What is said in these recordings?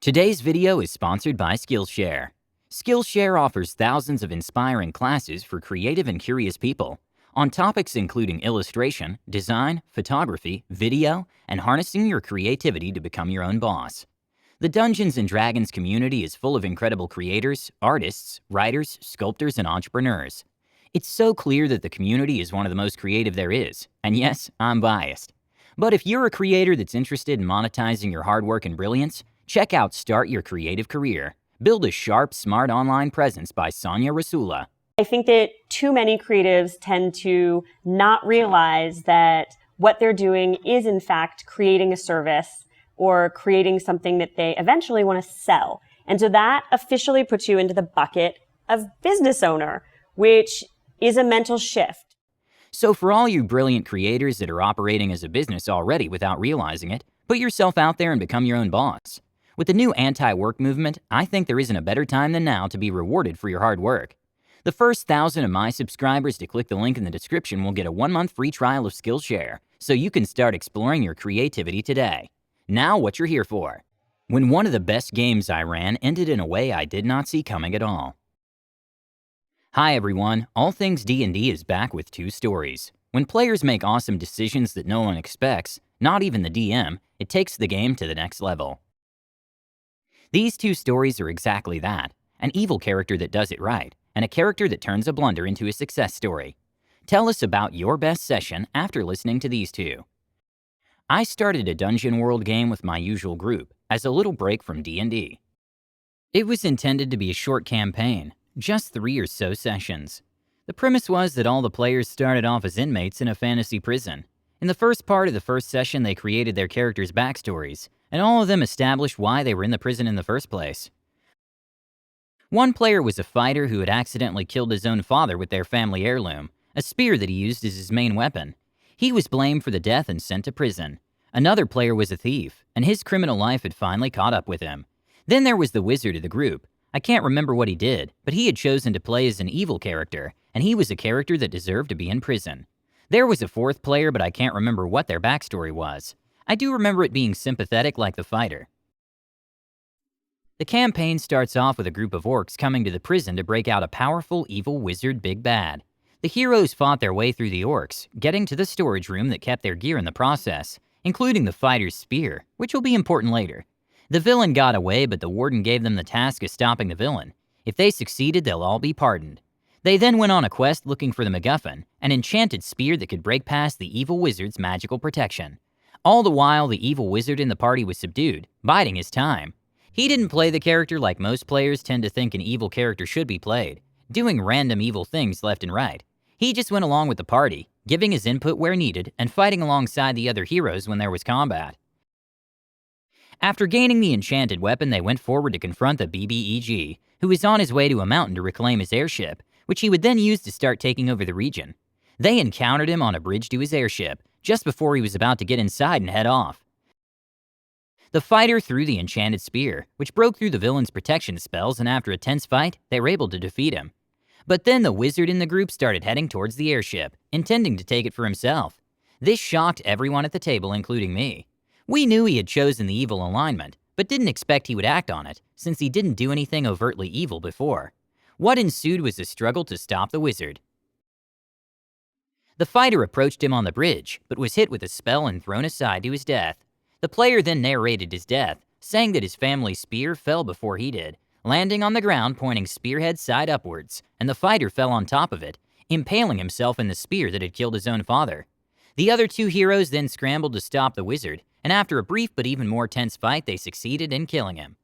Today's video is sponsored by Skillshare. Skillshare offers thousands of inspiring classes for creative and curious people on topics including illustration, design, photography, video, and harnessing your creativity to become your own boss. The Dungeons & Dragons community is full of incredible creators, artists, writers, sculptors, and entrepreneurs. It's so clear that the community is one of the most creative there is, and yes, I'm biased. But if you're a creator that's interested in monetizing your hard work and brilliance, check out Start Your Creative Career. Build a sharp, smart online presence by Sonia Rasula. I think that too many creatives tend to not realize that what they're doing is in fact creating a service or creating something that they eventually want to sell. And so that officially puts you into the bucket of business owner, which is a mental shift. So for all you brilliant creators that are operating as a business already without realizing it, put yourself out there and become your own boss. With the new anti-work movement, I think there isn't a better time than now to be rewarded for your hard work. The first 1,000 of my subscribers to click the link in the description will get a 1-month free trial of Skillshare, so you can start exploring your creativity today. Now what you're here for. When one of the best games I ran ended in a way I did not see coming at all. Hi everyone, All Things D&D is back with 2 stories. When players make awesome decisions that no one expects, not even the DM, it takes the game to the next level. These 2 stories are exactly that, an evil character that does it right, and a character that turns a blunder into a success story. Tell us about your best session after listening to these 2. I started a Dungeon World game with my usual group, as a little break from D&D. It was intended to be a short campaign, just 3 or so sessions. The premise was that all the players started off as inmates in a fantasy prison. In the first part of the first session, they created their characters' backstories, and all of them established why they were in the prison in the first place. One player was a fighter who had accidentally killed his own father with their family heirloom, a spear that he used as his main weapon. He was blamed for the death and sent to prison. Another player was a thief, and his criminal life had finally caught up with him. Then there was the wizard of the group. I can't remember what he did, but he had chosen to play as an evil character, and he was a character that deserved to be in prison. There was a 4th player, but I can't remember what their backstory was. I do remember it being sympathetic like the fighter. The campaign starts off with a group of orcs coming to the prison to break out a powerful evil wizard Big Bad. The heroes fought their way through the orcs, getting to the storage room that kept their gear in the process, including the fighter's spear, which will be important later. The villain got away, but the warden gave them the task of stopping the villain. If they succeeded, they'll all be pardoned. They then went on a quest looking for the MacGuffin, an enchanted spear that could break past the evil wizard's magical protection. All the while, the evil wizard in the party was subdued, biding his time. He didn't play the character like most players tend to think an evil character should be played, doing random evil things left and right. He just went along with the party, giving his input where needed and fighting alongside the other heroes when there was combat. After gaining the enchanted weapon, they went forward to confront the BBEG, who was on his way to a mountain to reclaim his airship, which he would then use to start taking over the region. They encountered him on a bridge to his airship, just before he was about to get inside and head off. The fighter threw the enchanted spear, which broke through the villain's protection spells, and after a tense fight, they were able to defeat him. But then the wizard in the group started heading towards the airship, intending to take it for himself. This shocked everyone at the table, including me. We knew he had chosen the evil alignment, but didn't expect he would act on it, since he didn't do anything overtly evil before. What ensued was a struggle to stop the wizard. The fighter approached him on the bridge, but was hit with a spell and thrown aside to his death. The player then narrated his death, saying that his family's spear fell before he did, landing on the ground pointing spearhead side upwards, and the fighter fell on top of it, impaling himself in the spear that had killed his own father. The other 2 heroes then scrambled to stop the wizard, and after a brief but even more tense fight, they succeeded in killing him.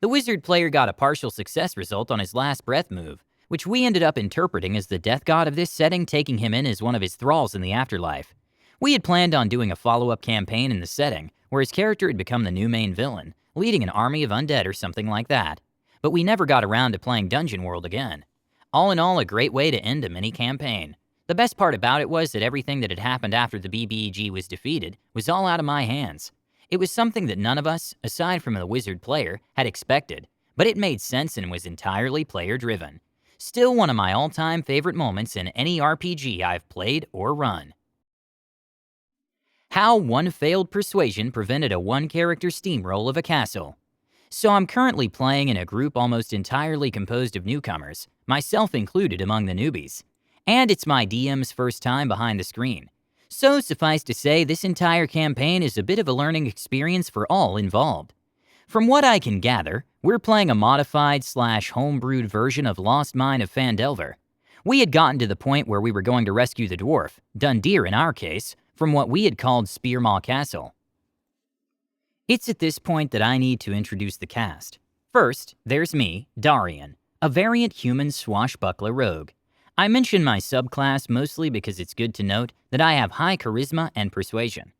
The wizard player got a partial success result on his last breath move, which we ended up interpreting as the death god of this setting taking him in as one of his thralls in the afterlife. We had planned on doing a follow-up campaign in the setting, where his character had become the new main villain, leading an army of undead or something like that. But we never got around to playing Dungeon World again. All in all, a great way to end a mini-campaign. The best part about it was that everything that had happened after the BBEG was defeated was all out of my hands. It was something that none of us, aside from the wizard player, had expected, but it made sense and was entirely player-driven. Still one of my all-time favorite moments in any RPG I've played or run. How one failed persuasion prevented a one-character steamroll of a castle. So I'm currently playing in a group almost entirely composed of newcomers, myself included among the newbies. And it's my DM's first time behind the screen. So suffice to say, this entire campaign is a bit of a learning experience for all involved. From what I can gather, we're playing a modified/homebrewed version of Lost Mine of Phandelver. We had gotten to the point where we were going to rescue the dwarf, Dundir in our case, from what we had called Spearmaw Castle. It's at this point that I need to introduce the cast. First, there's me, Darian, a variant human swashbuckler rogue. I mention my subclass mostly because it's good to note that I have high charisma and persuasion.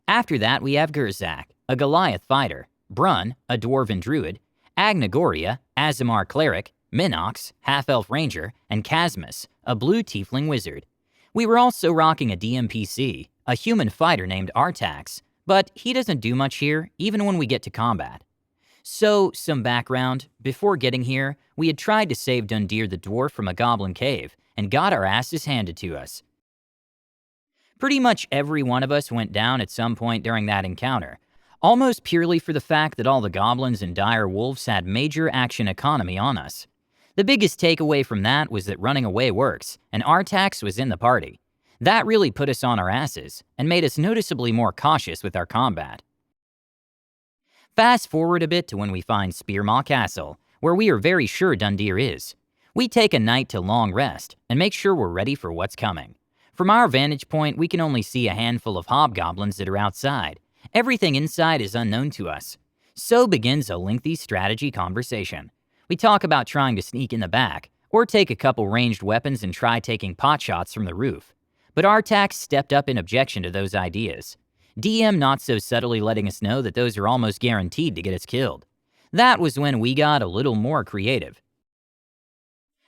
After that, we have Gerzak, a Goliath fighter, Brun, a dwarven druid, Agnagoria, Azamar cleric, Minox, half-elf ranger, and Casmus, a blue tiefling wizard. We were also rocking a DMPC, a human fighter named Artax, but he doesn't do much here, even when we get to combat. So, some background. Before getting here, we had tried to save Dundir the dwarf from a goblin cave, and got our asses handed to us. Pretty much every one of us went down at some point during that encounter, almost purely for the fact that all the goblins and dire wolves had major action economy on us. The biggest takeaway from that was that running away works, and Artax was in the party. That really put us on our asses, and made us noticeably more cautious with our combat. Fast forward a bit to when we find Spearmaw Castle, where we are very sure Dundir is. We take a night to long rest, and make sure we're ready for what's coming. From our vantage point, we can only see a handful of hobgoblins that are outside. Everything inside is unknown to us. So begins a lengthy strategy conversation. We talk about trying to sneak in the back, or take a couple ranged weapons and try taking potshots from the roof. But Artax stepped up in objection to those ideas. DM not so subtly letting us know that those are almost guaranteed to get us killed. That was when we got a little more creative.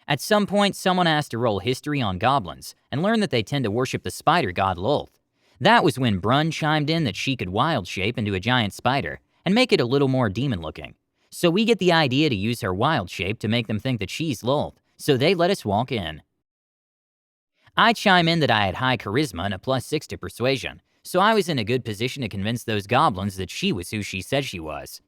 At some point, someone asked to roll history on goblins, and learned that they tend to worship the spider god Lolth. That was when Brun chimed in that she could wild shape into a giant spider, and make it a little more demon-looking. So we get the idea to use her wild shape to make them think that she's Lolth, so they let us walk in. I chime in that I had high charisma and a +6 to persuasion, so I was in a good position to convince those goblins that she was who she said she was.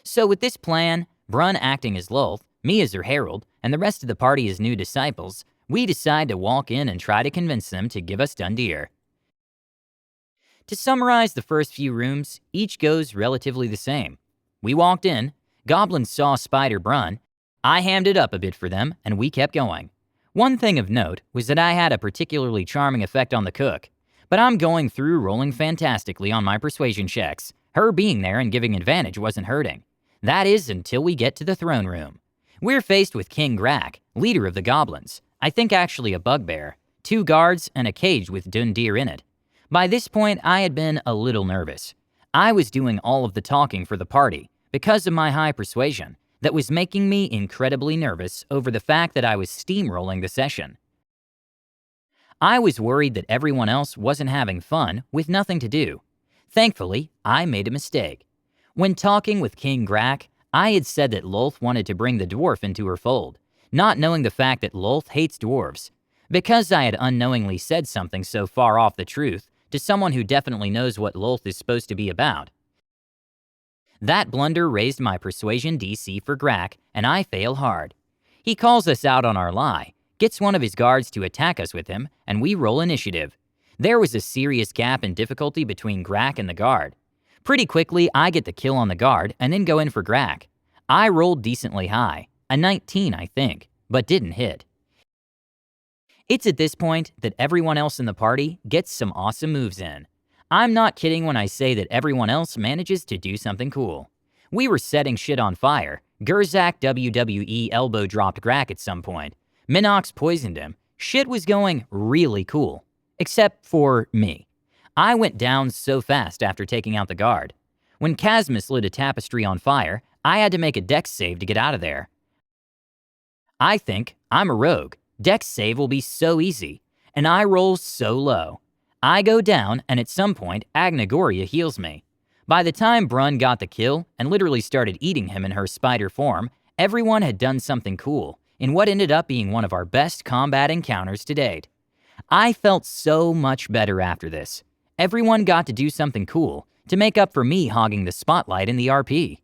So with this plan, Brun acting as Lolth, me as her herald, and the rest of the party as new disciples, we decide to walk in and try to convince them to give us Dundir. To summarize the first few rooms, each goes relatively the same. We walked in, goblins saw Spider Brun, I hammed it up a bit for them, and we kept going. One thing of note was that I had a particularly charming effect on the cook, but I'm going through rolling fantastically on my persuasion checks. Her being there and giving advantage wasn't hurting. That is until we get to the throne room. We're faced with King Grak, leader of the goblins, I think actually a bugbear, 2 guards, and a cage with Dundir in it. By this point, I had been a little nervous. I was doing all of the talking for the party, because of my high persuasion, that was making me incredibly nervous over the fact that I was steamrolling the session. I was worried that everyone else wasn't having fun with nothing to do. Thankfully, I made a mistake. When talking with King Grak, I had said that Lolth wanted to bring the dwarf into her fold, not knowing the fact that Lolth hates dwarves. Because I had unknowingly said something so far off the truth to someone who definitely knows what Lolth is supposed to be about. That blunder raised my persuasion DC for Grak, and I fail hard. He calls us out on our lie, gets one of his guards to attack us with him, and we roll initiative. There was a serious gap in difficulty between Grak and the guard. Pretty quickly, I get the kill on the guard and then go in for Grak. I rolled decently high, a 19 I think, but didn't hit. It's at this point that everyone else in the party gets some awesome moves in. I'm not kidding when I say that everyone else manages to do something cool. We were setting shit on fire. Gerzak WWE elbow dropped Grak at some point. Minox poisoned him. Shit was going really cool. Except for me. I went down so fast after taking out the guard. When Casmus lit a tapestry on fire, I had to make a dex save to get out of there. I think I'm a rogue. Dex save will be so easy. And I roll so low. I go down, and at some point, Agnagoria heals me. By the time Brun got the kill, and literally started eating him in her spider form, everyone had done something cool, in what ended up being one of our best combat encounters to date. I felt so much better after this. Everyone got to do something cool to make up for me hogging the spotlight in the RP.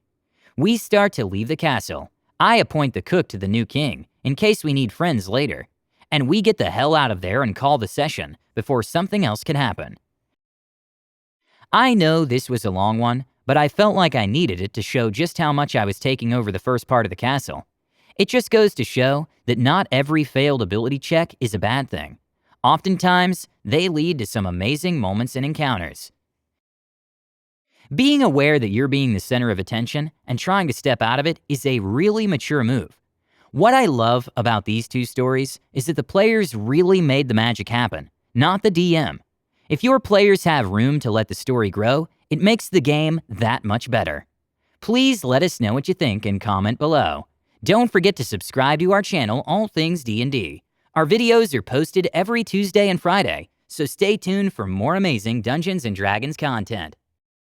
We start to leave the castle. I appoint the cook to the new king, in case we need friends later. And we get the hell out of there and call the session before something else can happen. I know this was a long one, but I felt like I needed it to show just how much I was taking over the first part of the castle. It just goes to show that not every failed ability check is a bad thing. Oftentimes, they lead to some amazing moments and encounters. Being aware that you're being the center of attention and trying to step out of it is a really mature move. What I love about these two stories is that the players really made the magic happen, not the DM. If your players have room to let the story grow, it makes the game that much better. Please let us know what you think and comment below. Don't forget to subscribe to our channel, All Things D&D. Our videos are posted every Tuesday and Friday, so stay tuned for more amazing Dungeons & Dragons content.